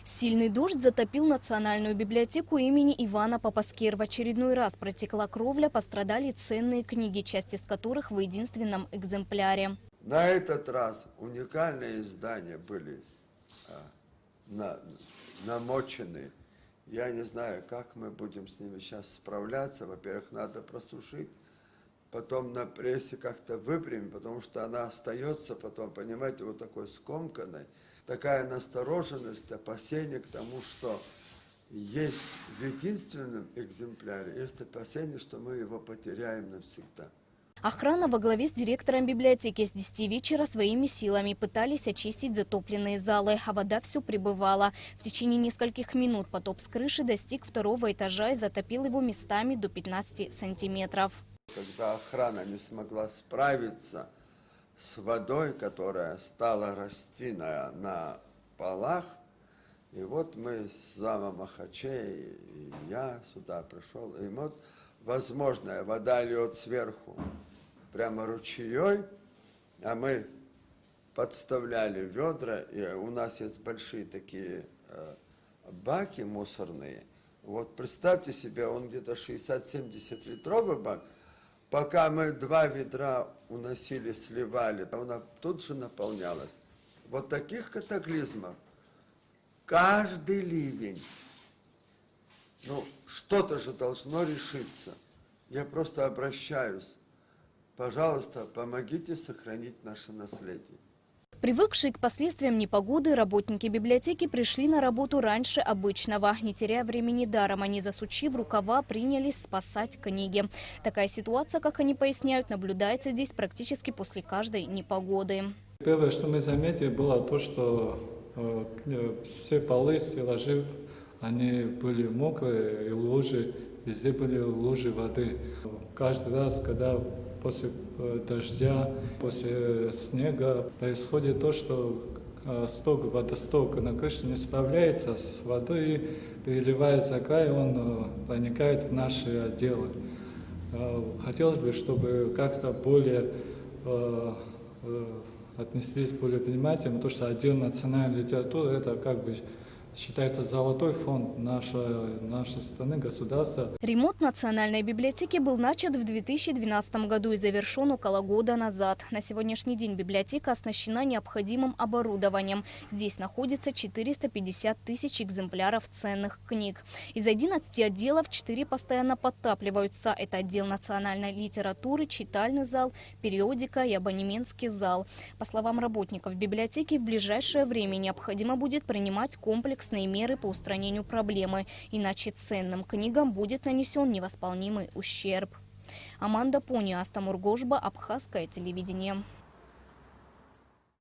Сильный дождь затопил Национальную библиотеку имени Ивана Попаскер. В очередной раз протекла кровля, пострадали ценные книги, часть из которых в единственном экземпляре. На этот раз уникальные издания были намочены. Я не знаю, как мы будем с ними сейчас справляться. Во-первых, надо просушить, потом на прессе как-то выпрямить, потому что она остается потом, понимаете, вот такой скомканной. Такая настороженность, опасение к тому, что есть в единственном экземпляре, есть опасение, что мы его потеряем навсегда. Охрана во главе с директором библиотеки с 10 вечера своими силами пытались очистить затопленные залы, а вода все прибывала. В течение нескольких минут потоп с крыши достиг второго этажа и затопил его местами до 15 сантиметров. Когда охрана не смогла справиться с водой, которая стала расти на полах, и вот мы с замом Ахачей, и я сюда пришел, и вот возможно, вода льет сверху прямо ручьей, а мы подставляли ведра, и у нас есть большие такие баки мусорные. Вот представьте себе, он где-то 60-70 литровый бак. Пока мы 2 ведра уносили, сливали, она тут же наполнялась. Вот таких катаклизмов каждый ливень, ну, что-то же должно решиться. Я просто обращаюсь. Пожалуйста, помогите сохранить наше наследие. Привыкшие к последствиям непогоды, работники библиотеки пришли на работу раньше обычного. Не теряя времени даром, они, засучив рукава, принялись спасать книги. Такая ситуация, как они поясняют, наблюдается здесь практически после каждой непогоды. Первое, что мы заметили, было то, что все полы, стеллажи, они были мокрые, и лужи, везде были лужи воды. Каждый раз, когда после дождя, после снега происходит то, что водосток на крыше не справляется с водой и, переливаясь за край, он проникает в наши отделы. Хотелось бы, чтобы как-то более отнеслись более внимательно, потому что отдел национальной литературы – это как бы считается золотой фонд нашей страны, государства. Ремонт Национальной библиотеки был начат в 2012 году и завершен около года назад. На сегодняшний день библиотека оснащена необходимым оборудованием. Здесь находится 450 тысяч экземпляров ценных книг. Из 11 отделов 4 постоянно подтапливаются. Это отдел национальной литературы, читальный зал, периодика и абонементский зал. По словам работников библиотеки, в ближайшее время необходимо будет принимать комплексные меры по устранению проблемы, иначе ценным книгам будет нанесен невосполнимый ущерб. Аманда Пони, Астамур Гошба, Абхазское телевидение.